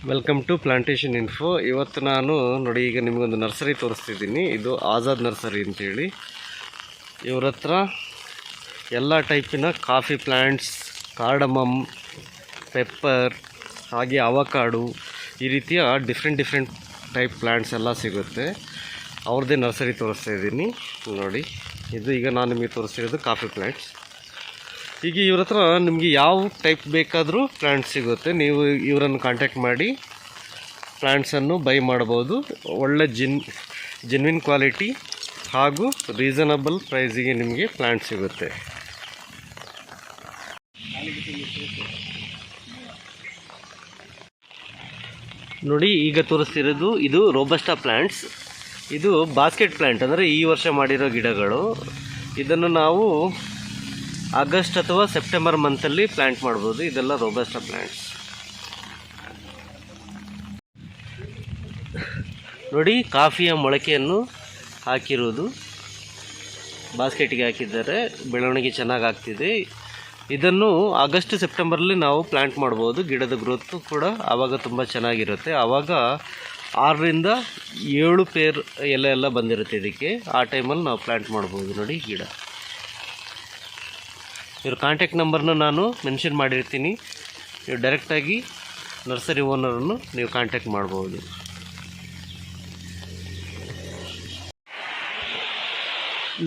Welcome to plantation info. ಇವತ್ತು ನಾನು ನೋಡಿ ಈಗ ನಿಮಗೊಂದು ನರ್ಸರಿ ತೋರಿಸ್ತಿದ್ದೀನಿ. ಇದು ಆಜಾದ್ ನರ್ಸರಿ ಅಂತೇಳಿ. ಇವ್ರ ಹತ್ರ ಎಲ್ಲ ಟೈಪಿನ ಕಾಫಿ ಪ್ಲ್ಯಾಂಟ್ಸ್, ಕಾರ್ಡಮಮ್, ಪೆಪ್ಪರ್, ಹಾಗೆ ಅವಕಾಡು, ಈ ರೀತಿಯ ಡಿಫ್ರೆಂಟ್ ಟೈಪ್ ಪ್ಲ್ಯಾಂಟ್ಸ್ ಎಲ್ಲ ಸಿಗುತ್ತೆ. ಅವ್ರದ್ದೇ ನರ್ಸರಿ ತೋರಿಸ್ತಾ ಇದ್ದೀನಿ ನೋಡಿ. ಇದು ಈಗ ನಾನು ನಿಮಗೆ ತೋರಿಸ್ತಿರೋದು ಕಾಫಿ ಪ್ಲ್ಯಾಂಟ್ಸ್. ಈಗ ಇವ್ರ ಹತ್ರ ನಿಮಗೆ ಯಾವ ಟೈಪ್ ಬೇಕಾದರೂ ಪ್ಲ್ಯಾಂಟ್ಸ್ ಸಿಗುತ್ತೆ. ನೀವು ಇವರನ್ನು ಕಾಂಟ್ಯಾಕ್ಟ್ ಮಾಡಿ ಪ್ಲ್ಯಾಂಟ್ಸನ್ನು ಬೈ ಮಾಡ್ಬೋದು. ಒಳ್ಳೆ ಜೆನ್ವಿನ್ ಕ್ವಾಲಿಟಿ ಹಾಗೂ ರೀಸನಬಲ್ ಪ್ರೈಸಿಗೆ ನಿಮಗೆ ಪ್ಲ್ಯಾಂಟ್ ಸಿಗುತ್ತೆ. ನೋಡಿ ಈಗ ತೋರಿಸ್ತಿರೋದು ಇದು ರೋಬಸ್ಟಾ ಪ್ಲ್ಯಾಂಟ್ಸ್. ಇದು ಬಾಸ್ಕೆಟ್ ಪ್ಲ್ಯಾಂಟ್, ಅಂದರೆ ಈ ವರ್ಷ ಮಾಡಿರೋ ಗಿಡಗಳು. ಇದನ್ನು ನಾವು ಆಗಸ್ಟ್ ಅಥವಾ ಸೆಪ್ಟೆಂಬರ್ ಮಂತಲ್ಲಿ ಪ್ಲ್ಯಾಂಟ್ ಮಾಡ್ಬೋದು. ಇದೆಲ್ಲ ರೋಬಸ್ಟಾ ಪ್ಲ್ಯಾಂಟ್ಸ್. ನೋಡಿ ಕಾಫಿಯ ಮೊಳಕೆಯನ್ನು ಹಾಕಿರೋದು ಬಾಸ್ಕೆಟ್ಗೆ ಹಾಕಿದ್ದಾರೆ. ಬೆಳವಣಿಗೆ ಚೆನ್ನಾಗಿ ಆಗ್ತಿದೆ. ಇದನ್ನು ಆಗಸ್ಟ್ ಸೆಪ್ಟೆಂಬರಲ್ಲಿ ನಾವು ಪ್ಲ್ಯಾಂಟ್ ಮಾಡ್ಬೋದು. ಗಿಡದ ಗ್ರೋತು ಕೂಡ ಆವಾಗ ತುಂಬ ಚೆನ್ನಾಗಿರುತ್ತೆ. ಆವಾಗ 6ರಿಂದ 7 ಪೇರ್ ಎಲ್ಲ ಬಂದಿರುತ್ತೆ ಇದಕ್ಕೆ. ಆ ಟೈಮಲ್ಲಿ ನಾವು ಪ್ಲ್ಯಾಂಟ್ ಮಾಡ್ಬೋದು. ನೋಡಿ ಗಿಡ. ಇವ್ರ ಕಾಂಟ್ಯಾಕ್ಟ್ ನಂಬರ್ನ ನಾನು ಮೆನ್ಷನ್ ಮಾಡಿರ್ತೀನಿ. ನೀವು ಡೈರೆಕ್ಟಾಗಿ ನರ್ಸರಿ ಓನರನ್ನು ನೀವು ಕಾಂಟ್ಯಾಕ್ಟ್ ಮಾಡ್ಬೋದು.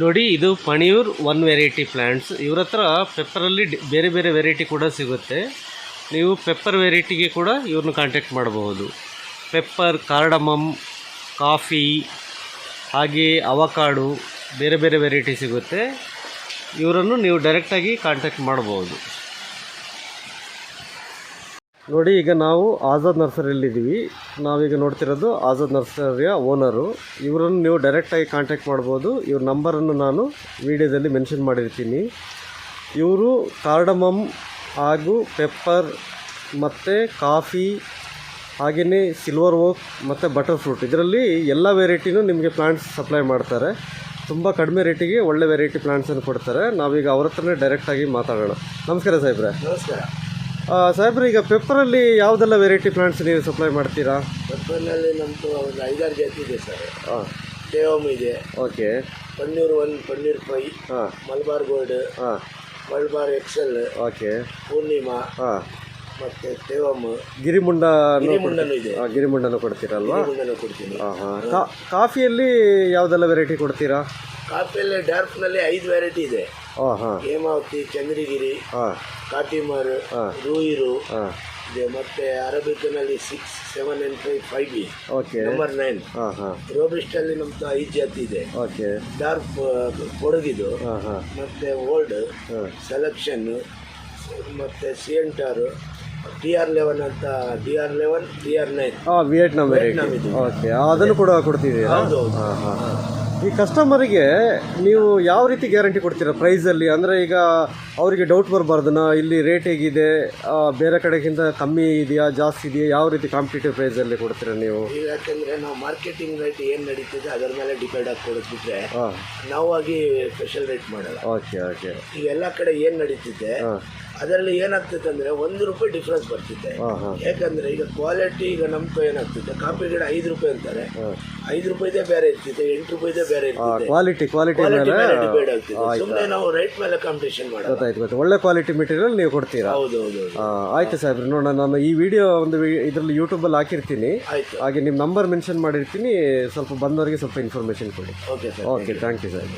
ನೋಡಿ ಇದು ಪಣಿಯೂರ್ 1 ವೆರೈಟಿ ಪ್ಲ್ಯಾಂಟ್ಸ್. ಇವ್ರ ಹತ್ರ ಪೆಪ್ಪರಲ್ಲಿ ಬೇರೆ ವೆರೈಟಿ ಕೂಡ ಸಿಗುತ್ತೆ. ನೀವು ಪೆಪ್ಪರ್ ವೆರೈಟಿಗೆ ಕೂಡ ಇವ್ರನ್ನ ಕಾಂಟ್ಯಾಕ್ಟ್ ಮಾಡಬಹುದು. ಪೆಪ್ಪರ್, ಕಾರ್ಡಮಮ್, ಕಾಫಿ, ಹಾಗೆ ಅವಕಾಡು, ಬೇರೆ ವೆರೈಟಿ ಸಿಗುತ್ತೆ. ಇವರನ್ನು ನೀವು ಡೈರೆಕ್ಟಾಗಿ ಕಾಂಟ್ಯಾಕ್ಟ್ ಮಾಡ್ಬೋದು. ನೋಡಿ ಈಗ ನಾವು ಆಜಾದ್ ನರ್ಸರಿಯಲ್ಲಿದ್ದೀವಿ. ನಾವೀಗ ನೋಡ್ತಿರೋದು ಆಜಾದ್ ನರ್ಸರಿಯ ಓನರು. ಇವರನ್ನು ನೀವು ಡೈರೆಕ್ಟಾಗಿ ಕಾಂಟ್ಯಾಕ್ಟ್ ಮಾಡ್ಬೋದು. ಇವ್ರ ನಂಬರನ್ನು ನಾನು ವಿಡಿಯೋದಲ್ಲಿ ಮೆನ್ಷನ್ ಮಾಡಿರ್ತೀನಿ. ಇವರು ಕಾರ್ಡಮಮ್ ಹಾಗೂ ಪೆಪ್ಪರ್ ಮತ್ತು ಕಾಫಿ, ಹಾಗೆಯೇ ಸಿಲ್ವರ್ ಓಕ್ ಮತ್ತು ಬಟರ್ ಫ್ರೂಟ್, ಇದರಲ್ಲಿ ಎಲ್ಲ ವೆರೈಟಿನೂ ನಿಮಗೆ ಪ್ಲಾಂಟ್ಸ್ ಸಪ್ಲೈ ಮಾಡ್ತಾರೆ. ತುಂಬ ಕಡಿಮೆ ರೇಟಿಗೆ ಒಳ್ಳೆ ವೆರೈಟಿ ಪ್ಲಾಂಟ್ಸನ್ನು ಕೊಡ್ತಾರೆ. ನಾವೀಗ ಅವ್ರ ಹತ್ರನೇ ಡೈರೆಕ್ಟಾಗಿ ಮಾತಾಡೋಣ. ನಮಸ್ಕಾರ ಸಾಹೇಬ್ರೆ. ನಮಸ್ಕಾರ ಸಾಹೇಬ್ರೆ, ಈಗ ಪೆಪ್ಪರಲ್ಲಿ ಯಾವುದೆಲ್ಲ ವೆರೈಟಿ ಪ್ಲಾಂಟ್ಸ್ ನೀವು ಸಪ್ಲೈ ಮಾಡ್ತೀರಾ? ಪೆಪ್ಪರ್ನಲ್ಲಿ ನಮ್ಮದು ಒಂದು 5-6 ಜಾತಿ ಇದೆ ಸರ್. ಟೇವಮ್ ಇದೆ. Okay. Panneer 1, Panneer 5, Malabar gold, Malabar excel, okay, Poornima, ಮತ್ತೆ ಟೇವಮ್, ಗಿರಿಮುಂಡನೂ ಇದೆ. ಗಿರಿಮುಂಡನೂ ಕೊಡ್ತೀರಲ್ವಾ? ಗಿರಿಮುಂಡನೂ ಕೊಡ್ತೀನಿ. ಕಾಫಿಯಲ್ಲಿ ಯಾವುದೆಲ್ಲ ವೆರೈಟಿ ಕೊಡ್ತೀರಾ? ಕಾಫಿಯಲ್ಲಿ ಡಾರ್ಕ್ನಲ್ಲಿ 5 ವೆರೈಟಿ ಇದೆ. ಹೇಮಾವತಿ, ಚಂದ್ರಗಿರಿ, ಕಾಟಿಮಾರ್, ರೂಯಿರು ಇದೆ. ಮತ್ತೆ ಅರಬಿಕ್ನಲ್ಲಿ 6, 7 and 5 ಬಿ, ನಂಬರ್ 9. ರೋಬಿಸ್ಟಲ್ಲಿ ನಮ್ದು 5 ಜಾತಿ ಇದೆ. ಡಾರ್ಕ್ ಕೊಡಗಿದು, ಮತ್ತೆ ಓಲ್ಡ್ ಸೆಲೆಕ್ಷನ್, ಮತ್ತೆ ಸಿಎಂಟಾರ್, TR11 ಅಂತ, TR11, TR9 ವಿಯೆಟ್ನಾಮ್ ಇದೆ. ಓಕೆ, ಅದನ್ನು ಕೂಡ ಕೊಡ್ತೀವಿ. ಈ ಕಸ್ಟಮರಿಗೆ ನೀವು ಯಾವ ರೀತಿ ಗ್ಯಾರಂಟಿ ಕೊಡ್ತೀರಾ ಪ್ರೈಸಲ್ಲಿ? ಅಂದರೆ ಈಗ ಅವರಿಗೆ ಡೌಟ್ ಬರಬಾರ್ದನ, ಇಲ್ಲಿ ರೇಟ್ ಹೇಗಿದೆ, ಬೇರೆ ಕಡೆಗಿಂತ ಕಮ್ಮಿ ಇದೆಯಾ, ಜಾಸ್ತಿ ಇದೆಯಾ, ಯಾವ ರೀತಿ ಕಾಂಪಿಟೇಟಿವ್ ಪ್ರೈಸಲ್ಲಿ ಕೊಡ್ತೀರಾ ನೀವು? ಯಾಕಂದರೆ ನಾವು ಮಾರ್ಕೆಟಿಂಗ್ ರೇಟ್ ಏನು ನಡೀತಿದೆ ಅದರ ಮೇಲೆ ಡಿಪೆಂಡ್ ಆಗಿ ಕೊಡೋದ್ಬಿಟ್ರೆ ನಾವಾಗಿ ಸ್ಪೆಷಲ್ ರೇಟ್ ಮಾಡಲ್ಲ. ಓಕೆ. ಈಗ ಎಲ್ಲ ಕಡೆ ಏನು ನಡೀತಿದೆ ಅದರಲ್ಲಿ ಏನಾಗ್ತೈತೆ ಅಂದರೆ ₹1 ಡಿಫ್ರೆನ್ಸ್ ಬರ್ತಿದೆ. ಯಾಕಂದರೆ ಈಗ ಕ್ವಾಲಿಟಿ, ಈಗ ನಮ್ದು ಏನಾಗ್ತಿದೆ, ಕಾಫಿ ಗಿಡ ₹5 ಅಂತಾರೆ, ₹5 ಬೇರೆ ಇರ್ತಿದೆ, ₹8 ಬೇರೆ ಇರ್ತಿದೆ. ಕ್ವಾಲಿಟಿ ಮೇಲೆ ಡಿಪೆಂಡ್ ಆಗ್ತಿದೆ. ಸುಮ್ಮನೆ ನಾವು ರೇಟ್ ಮೇಲೆ ಕಾಂಪಿಟೇಷನ್ ಮಾಡೋದು. ಗೊತ್ತಾಯ್ತು. ಒಳ್ಳೆ ಕ್ವಾಲಿಟಿ ಮೆಟೀರಿಯಲ್ ನೀವು ಕೊಡ್ತೀರಾ? ಹೌದು. ಆಯ್ತು ಸಾಹೇಬ್ರೆ, ನೋಡೋಣ. ನಾನು ಈ ವಿಡಿಯೋ ಇದರಲ್ಲಿ ಯೂಟ್ಯೂಬಲ್ಲಿ ಹಾಕಿರ್ತೀನಿ. ಹಾಗೆ ನಿಮ್ಮ ನಂಬರ್ ಮೆನ್ಷನ್ ಮಾಡಿರ್ತೀನಿ. ಸ್ವಲ್ಪ ಬಂದವರಿಗೆ ಸ್ವಲ್ಪ ಇನ್ಫಾರ್ಮೇಷನ್ ಕೊಡಿ. Okay sir. Okay, thank you sir.